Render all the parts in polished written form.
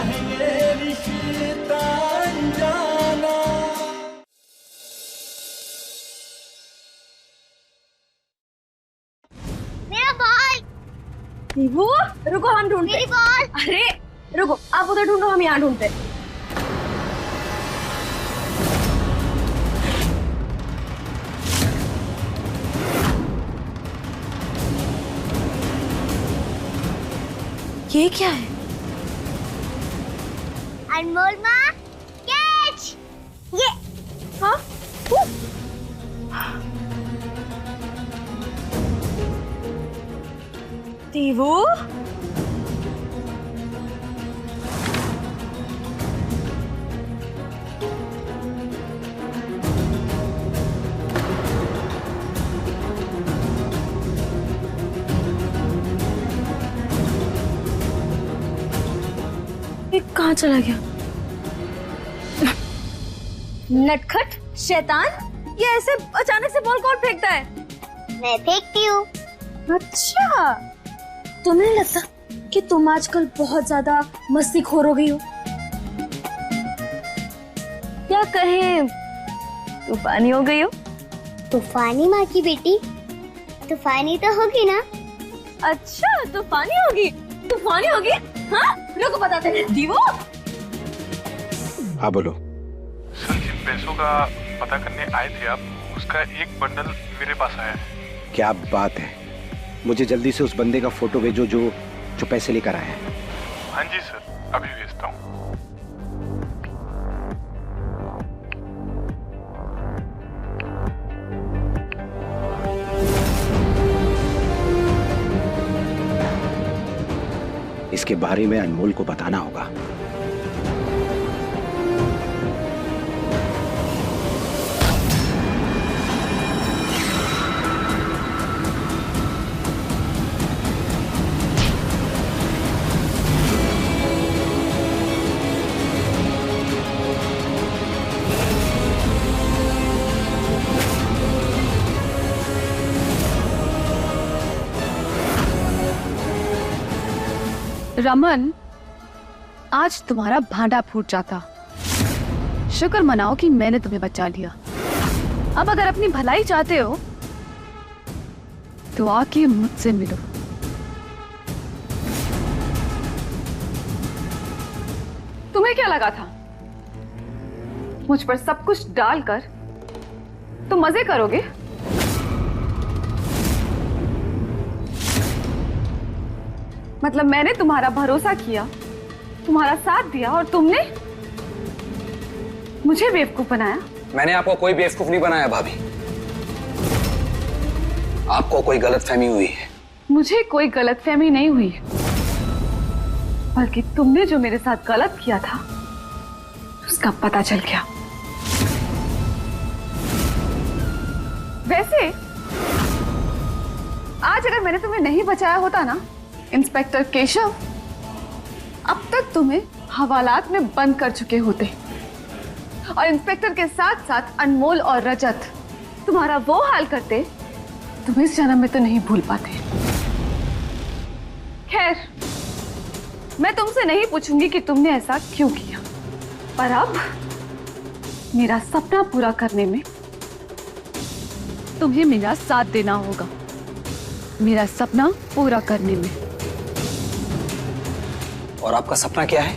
है ये रिश्ता अनजाना। मेरा बॉल। वो रुको, हम ढूंढते। मेरी बॉल। अरे रुको, आप उधर ढूंढो, हम यहाँ ढूंढते। ये क्या है? अनमोल माँ, कैच। ये हाँ? देवू, ये कहाँ चला गया? नटखट शैतान, ये ऐसे अचानक से बॉल कौन फेंकता है? मैं फेंकती हूँ। अच्छा, तुम्हें नहीं लगता कि तुम आजकल बहुत ज्यादा मस्तीखोर हो गई हो? क्या कहें, तूफानी हो गई हो? तूफानी माँ की बेटी, तूफानी तो होगी ना? अच्छा, तूफानी होगी, तूफानी होगी। हाँ, रुको बताते हैं। दीवो, हाँ बोलो। सर, जिन पैसों का पता करने आए थे आप, उसका एक बंडल मेरे पास आया है। क्या बात है, मुझे जल्दी से उस बंदे का फोटो भेजो जो पैसे लेकर आया है। हाँ जी सर, अभी भेजता हूँ। इसके बारे में अनमोल को बताना होगा। रमन, आज तुम्हारा भांडा फूट जाता। शुक्र मनाओ कि मैंने तुम्हें बचा लिया। अब अगर अपनी भलाई चाहते हो तो आके मुझसे मिलो। तुम्हें क्या लगा था मुझ पर सब कुछ डालकर तुम मजे करोगे? मतलब मैंने तुम्हारा भरोसा किया, तुम्हारा साथ दिया और तुमने मुझे बेवकूफ बनाया। मैंने आपको कोई बेवकूफ नहीं बनाया भाभी, आपको कोई गलतफहमी हुई है। मुझे कोई गलतफहमी नहीं हुई, बल्कि तुमने जो मेरे साथ गलत किया था उसका पता चल गया। वैसे आज अगर मैंने तुम्हें नहीं बचाया होता ना इंस्पेक्टर केशव, अब तक तुम्हें हवालात में बंद कर चुके होते और इंस्पेक्टर के साथ साथ अनमोल और रजत तुम्हारा वो हाल करते तुम इस जन्म में तो नहीं भूल पाते। खैर, मैं तुमसे नहीं पूछूंगी कि तुमने ऐसा क्यों किया, पर अब मेरा सपना पूरा करने में तुम्हें मेरा साथ देना होगा। मेरा सपना पूरा करने में। और आपका सपना क्या है?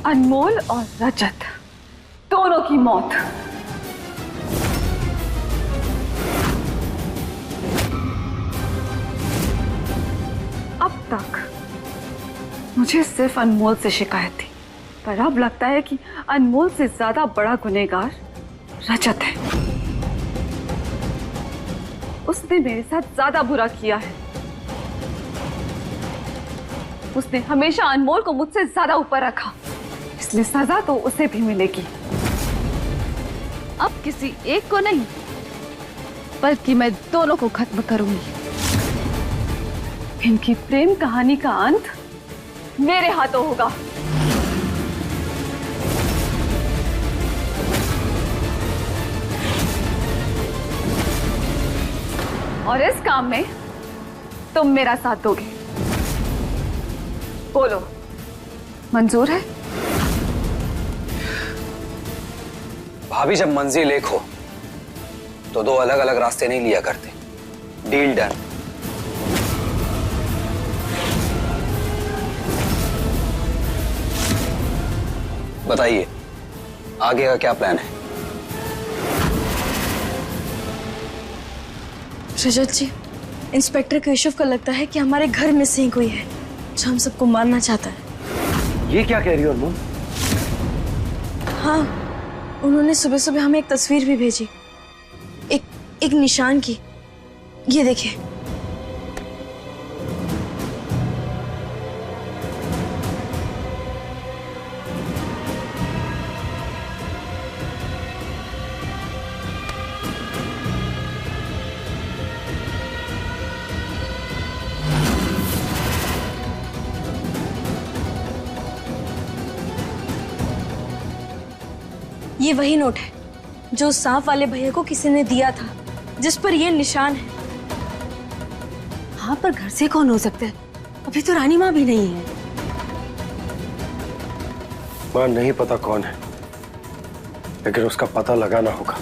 अनमोल और रजत दोनों की मौत। अब तक मुझे सिर्फ अनमोल से शिकायत थी, पर अब लगता है कि अनमोल से ज्यादा बड़ा गुनहगार रजत है। उसने मेरे साथ ज्यादा बुरा किया है। उसने हमेशा अनमोल को मुझसे ज्यादा ऊपर रखा, इसलिए सजा तो उसे भी मिलेगी। अब किसी एक को नहीं, बल्कि मैं दोनों को खत्म करूंगी। इनकी प्रेम कहानी का अंत मेरे हाथों होगा। और इस काम में तुम मेरा साथ दोगे? बोलो, मंजूर है? भाभी, जब मंजिल एक हो तो दो अलग अलग रास्ते नहीं लिया करते। Deal done. बताइए, आगे का क्या प्लान है? रजत जी, इंस्पेक्टर केशव को लगता है कि हमारे घर में से ही कोई है जो हम सबको मारना चाहता है। ये क्या कह रही हो अनमोल? हाँ, उन्होंने सुबह सुबह हमें एक तस्वीर भी भेजी, एक निशान की। ये देखिए। ये वही नोट है जो सांप वाले भैया को किसी ने दिया था, जिस पर ये निशान है। हाँ, पर घर से कौन हो सकता है? अभी तो रानी माँ भी नहीं है। मां, नहीं पता कौन है, लेकिन उसका पता लगाना होगा।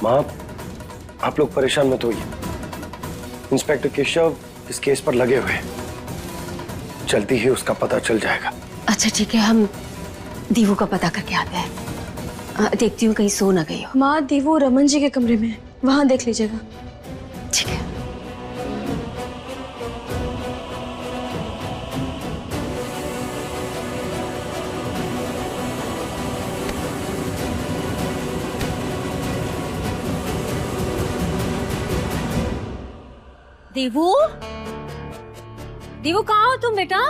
मां, आप लोग परेशान मत होइए। इंस्पेक्टर केशव इस केस पर लगे हुए हैं, जल्दी ही उसका पता चल जाएगा। अच्छा ठीक है, हम दीवू का पता करके आते हैं। देखती हूँ कहीं सो ना गई हो। माँ, दीवू रमन जी के कमरे में है, वहां देख लीजिएगा। ठीक है। दीवू, दीवू कहाँ हो तुम बेटा?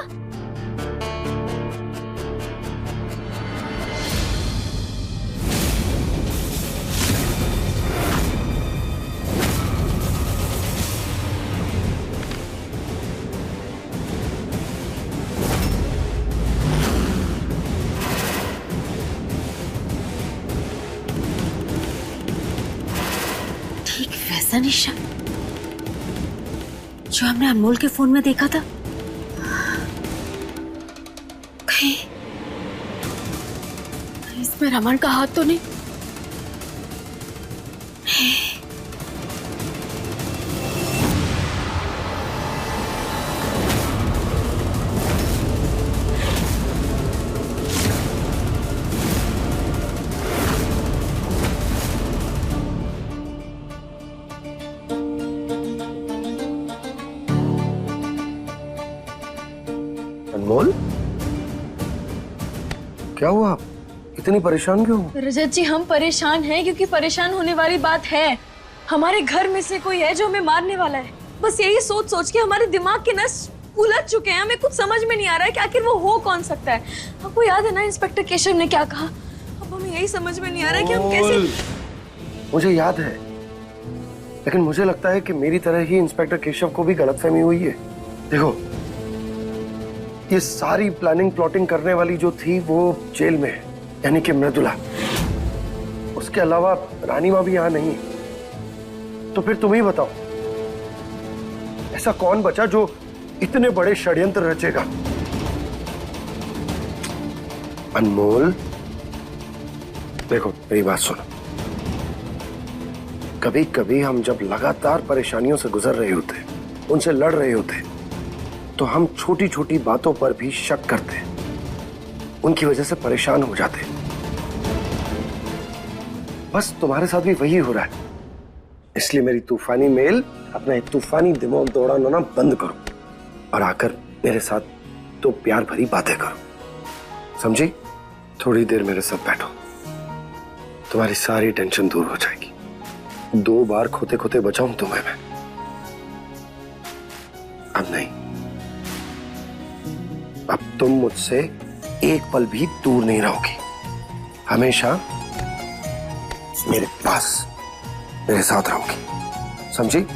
ठीक वैसा निशान जो हमने अनमोल के फोन में देखा था। कहीं इसमें रमन का हाथ तो नहीं? अनमोल, क्या हुआ? आप इतनी परेशान क्यों हो? रजत जी, हम परेशान हैं क्योंकि परेशान होने वाली बात है। हमारे घर में से कोई है जो हमें मारने वाला है। बस यही सोच सोच के हमारे दिमाग के नस उलझ चुके हैं। हमें कुछ समझ में नहीं आ रहा है कि आखिर वो हो कौन सकता है। आपको याद है ना इंस्पेक्टर केशव ने क्या कहा? अब हमें यही समझ में नहीं आ रहा है कि हम कैसे। मुझे याद है, लेकिन मुझे लगता है कि मेरी तरह ही इंस्पेक्टर केशव को भी गलतफहमी हुई है। देखो, ये सारी प्लानिंग प्लॉटिंग करने वाली जो थी वो जेल में है, यानी कि मृदुला। उसके अलावा रानी माँ भी यहाँ नहीं है। तो फिर तुम ही बताओ, ऐसा कौन बचा जो इतने बड़े षड्यंत्र रचेगा? अनमोल, देखो मेरी बात सुनो। कभी कभी हम जब लगातार परेशानियों से गुजर रहे होते, उनसे लड़ रहे होते, तो हम छोटी छोटी बातों पर भी शक करते, उनकी वजह से परेशान हो जाते। बस तुम्हारे साथ भी वही हो रहा है। इसलिए मेरी तूफानी मेल, अपना तूफानी दिमाग दौड़ाना ना बंद करो और आकर मेरे साथ तो प्यार भरी बातें करो, समझी? थोड़ी देर मेरे साथ बैठो, तुम्हारी सारी टेंशन दूर हो जाएगी। 2 बार खोते खोते बचाऊं तुम्हें मैं, अब नहीं। अब तुम मुझसे एक पल भी दूर नहीं रहोगी, हमेशा मेरे पास, मेरे साथ रहोगी, समझी?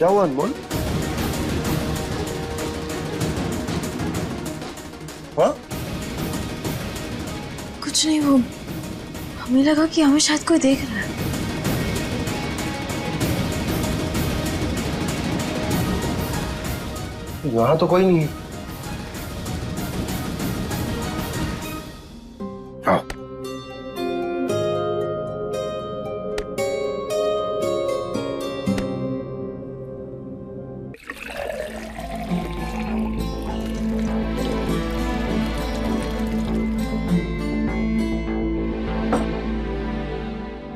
क्या हुआ अनमोल? हाँ? कुछ नहीं, वो हमें लगा कि हमें शायद कोई देख रहा है। यहाँ तो कोई नहीं है। आओ।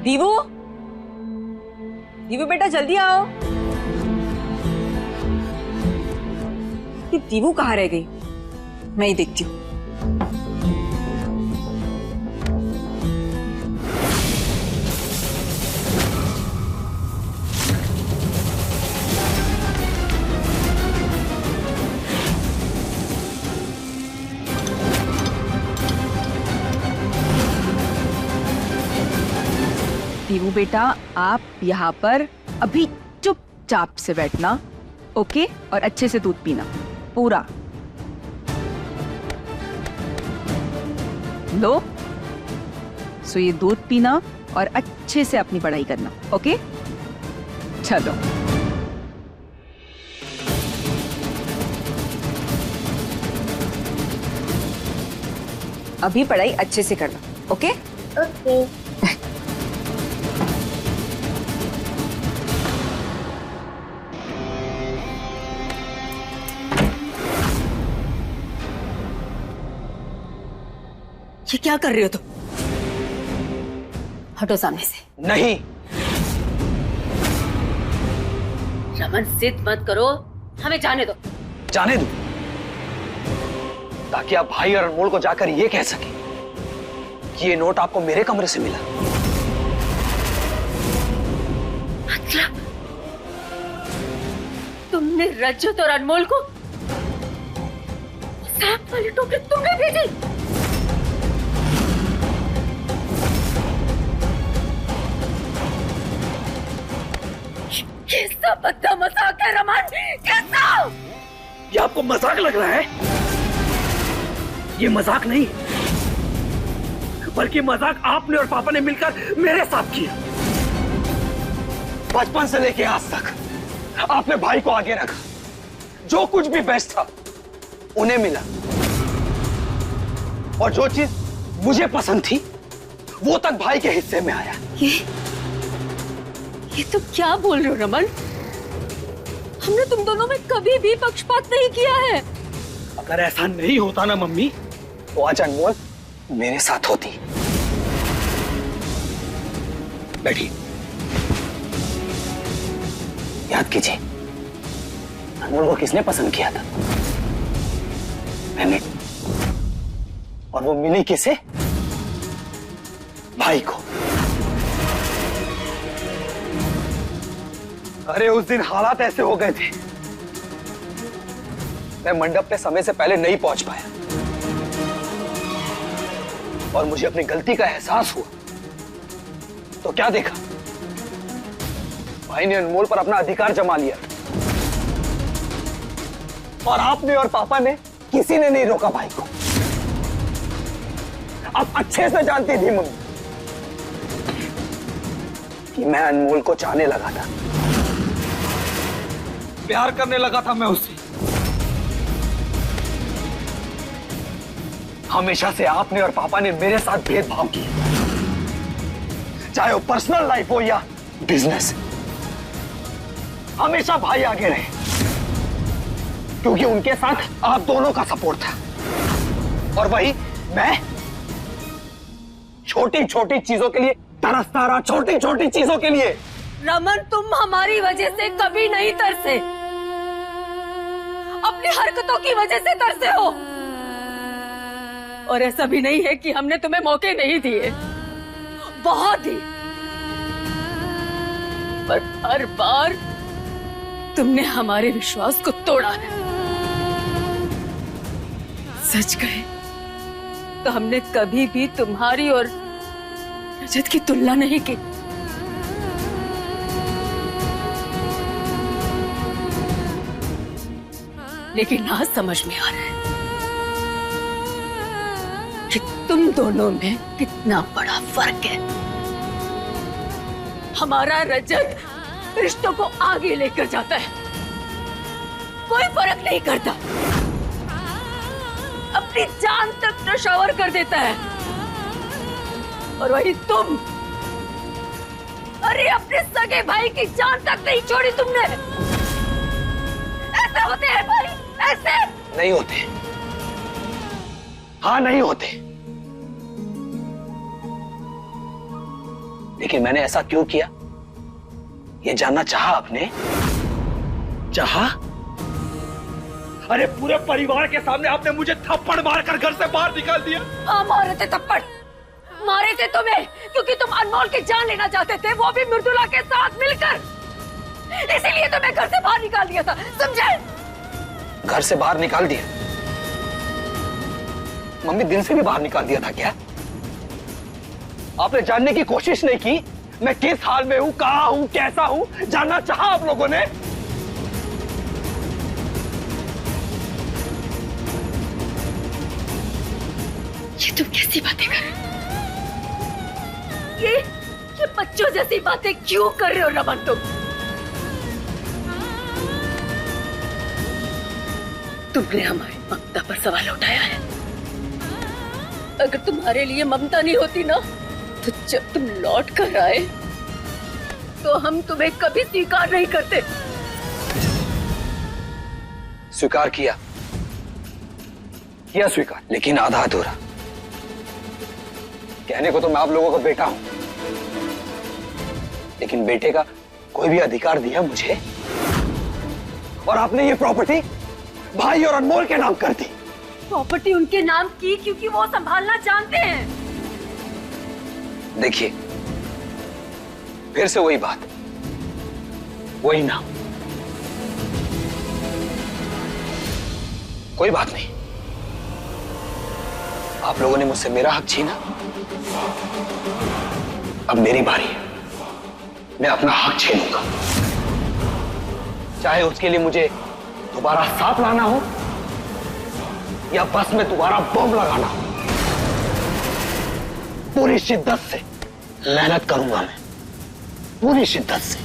दीवू, दीवू बेटा जल्दी आओ। ये दीवू कहाँ रह गई? मैं ही देखती हूँ। दीवू बेटा, आप यहाँ पर अभी चुपचाप से बैठना, ओके? और अच्छे से दूध पीना पूरा। लो, सो ये दूध पीना और अच्छे से अपनी पढ़ाई करना, ओके? चलो। अभी पढ़ाई अच्छे से करना, ओके? ओके। ये क्या कर रहे हो तुम? हटो सामने से। नहीं। रमन, जिद मत करो, हमें जाने दो। जाने दो, ताकि आप भाई और अनमोल को जाकर ये कह सके कि ये नोट आपको मेरे कमरे से मिला। मतलब तुमने रजत और अनमोल को सांप वाली टोकरी तुमने भेजी? कैसा बद्दा मजाक है रमन, कैसा? ये आपको मजाक लग रहा है? ये मजाक नहीं, बल्कि मजाक आपने और पापा ने मिलकर मेरे साथ किया। बचपन से लेके आज तक आपने भाई को आगे रखा, जो कुछ भी बेस्ट था उन्हें मिला, और जो चीज मुझे पसंद थी वो तक भाई के हिस्से में आया। ये तो क्या बोल रहे हो रमन? हमने तुम दोनों में कभी भी पक्षपात नहीं किया है। अगर ऐसा नहीं होता ना मम्मी, तो आज अनमोल मेरे साथ होती। बैठिए, याद कीजिए अनमोल को किसने पसंद किया था? मैंने। और वो मिली किसे? भाई को। अरे उस दिन हालात ऐसे हो गए थे, मैं मंडप पे समय से पहले नहीं पहुंच पाया, और मुझे अपनी गलती का एहसास हुआ तो क्या देखा, भाई ने अनमोल पर अपना अधिकार जमा लिया, और आपने और पापा ने किसी ने नहीं रोका भाई को। आप अच्छे से जानती थी मम्मी कि मैं अनमोल को चाहने लगा था, प्यार करने लगा था मैं उससे। हमेशा से आपने और पापा ने मेरे साथ भेदभाव किया, चाहे वो पर्सनल लाइफ हो या बिजनेस। हमेशा भाई आगे रहे, क्योंकि उनके साथ आप दोनों का सपोर्ट था, और वही मैं छोटी छोटी चीजों के लिए तरसता रहा, छोटी छोटी चीजों के लिए। रमन, तुम हमारी वजह से कभी नहीं तरसे, अपनी हरकतों की वजह से तरसे हो। और ऐसा भी नहीं है कि हमने तुम्हें मौके नहीं दिए, बहुत दिए, पर हर बार तुमने हमारे विश्वास को तोड़ा है। सच कहे तो हमने कभी भी तुम्हारी और रजत की तुलना नहीं की। लेकिन आज समझ में आ रहा है कि तुम दोनों में कितना बड़ा फर्क है। हमारा रजत रिश्तों को आगे लेकर जाता है, कोई फर्क नहीं करता, अपनी जान तक नशोवर कर देता है। और वही तुम, अरे अपने सगे भाई की जान तक नहीं छोड़ी तुमने। ऐसे होते हैं भाई, ऐसे नहीं होते। हाँ नहीं होते, लेकिन मैंने ऐसा क्यों किया ये जानना चाहा आपने? चाहा? अरे पूरे परिवार के सामने आपने मुझे थप्पड़ मारकर घर से बाहर निकाल दिया। हाँ मारे थे थप्पड़, मारे थे तुम्हें क्योंकि तुम अनमोल की जान लेना चाहते थे, वो भी मृदुला के साथ मिलकर। इसीलिए तुम्हें घर से बाहर निकाल दिया था, समझे? घर से बाहर निकाल दिया? मम्मी दिल से भी बाहर निकाल दिया था क्या? आपने जानने की कोशिश नहीं की मैं किस हाल में हूं, कहां हूं, कैसा हूं? जानना चाहा आप लोगों ने? ये तुम कैसी बातें कर रहे हो? ये बच्चों जैसी बातें क्यों कर रहे हो रमन तुम? तुमने हमारी ममता पर सवाल उठाया है। अगर तुम्हारे लिए ममता नहीं होती ना, तो जब तुम लौट कर आए तो हम तुम्हें कभी स्वीकार नहीं करते। स्वीकार किया स्वीकार, लेकिन आधा अधूरा। कहने को तो मैं आप लोगों का बेटा हूं, लेकिन बेटे का कोई भी अधिकार दिया मुझे? और आपने ये प्रॉपर्टी भाई और अनमोल के नाम कर दी। प्रॉपर्टी उनके नाम की क्योंकि वो संभालना जानते हैं। देखिए फिर से वही बात, वही नाम। कोई बात नहीं, आप लोगों ने मुझसे मेरा हक छीना, अब मेरी बारी है, मैं अपना हक छीनूंगा। चाहे उसके लिए मुझे दोबारा सांप लाना हो या बस में दोबारा बम लगाना हो, पूरी शिद्दत से मेहनत करूंगा मैं, पूरी शिद्दत से।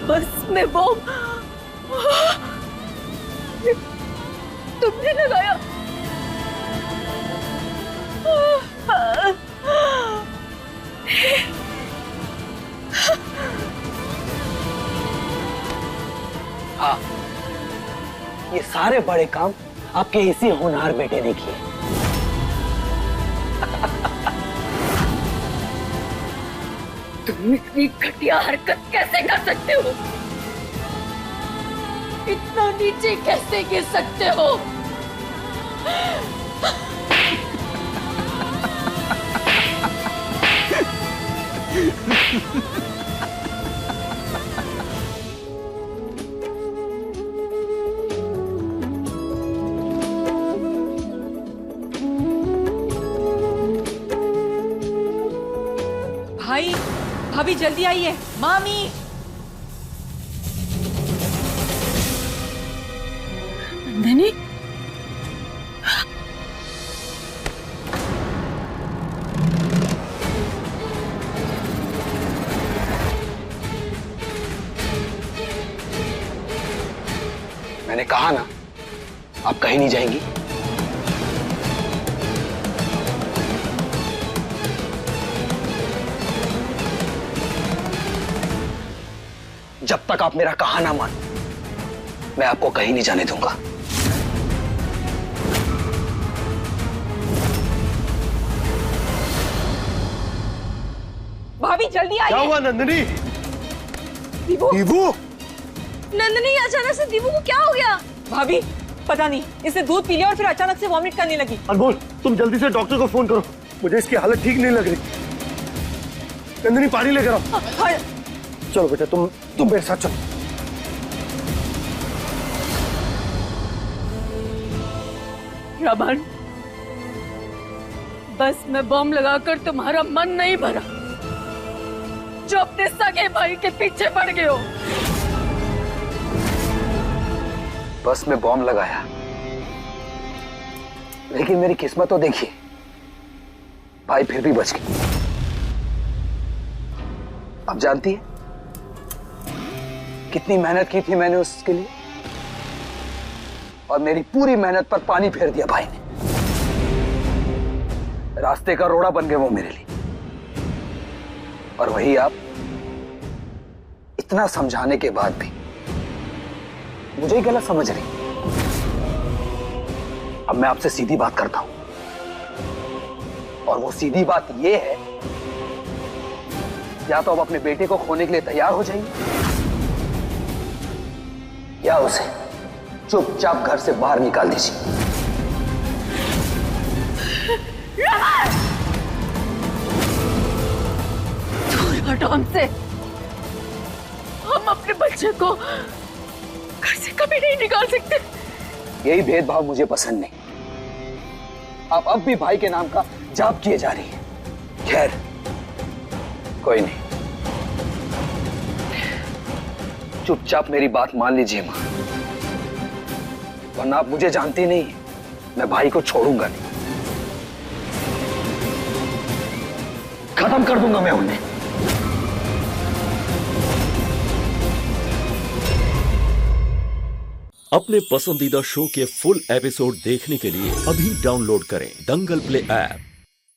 बस में बम तुमने लगाया? हाँ, ये सारे बड़े काम आपके इसी होनहार बेटे ने किए। तुम इतनी घटिया हरकत कैसे कर सकते हो? इतना नीचे कैसे गिर सकते हो? भाई भाभी जल्दी आइए, मामी। नंदिनी, मैंने कहा ना, आप कहीं नहीं जाएंगी। जब तक आप मेरा कहा ना मान, मैं आपको कहीं नहीं जाने दूंगा। भाभी जल्दी क्या आइए। हुआ नंदिनी? दीपू, दीपू, नंदिनी अचानक से दीपू को क्या हो गया? भाभी पता नहीं, इसने दूध पी लिया और फिर अचानक से वॉमिट करने लगी। अनमोल तुम जल्दी से डॉक्टर को फोन करो, मुझे इसकी हालत ठीक नहीं लग रही। नंदिनी पानी लेकर आओ। हाँ। चलो बेटा, तुम मेरे साथ चलो। रमन, बस में बम लगाकर तुम्हारा मन नहीं भरा जो अपने सगे भाई के पीछे पड़ गए हो। बस में बॉम्ब लगाया, लेकिन मेरी किस्मत तो देखिए, भाई फिर भी बच गई। अब जानती है कितनी मेहनत की थी मैंने उसके लिए, और मेरी पूरी मेहनत पर पानी फेर दिया भाई ने। रास्ते का रोड़ा बन गए वो मेरे लिए, और वही आप इतना समझाने के बाद भी मुझे ही गलत समझ रही। अब मैं आपसे सीधी बात करता हूं, और वो सीधी बात ये है, या तो आप अपने बेटे को खोने के लिए तैयार हो जाइए, या उसे चुपचाप घर से बाहर निकाल दीजिए। दूर हटो हमसे। हम अपने बच्चे को घर से कभी नहीं निकाल सकते। यही भेदभाव मुझे पसंद नहीं। आप अब भी भाई के नाम का जाप किए जा रही है। खैर, कोई नहीं, चुपचाप मेरी बात मान लीजिए मां, वरना आप मुझे जानती नहीं, मैं भाई को छोड़ूंगा नहीं, खत्म कर दूंगा मैं उन्हें। अपने पसंदीदा शो के फुल एपिसोड देखने के लिए अभी डाउनलोड करें दंगल प्ले ऐप।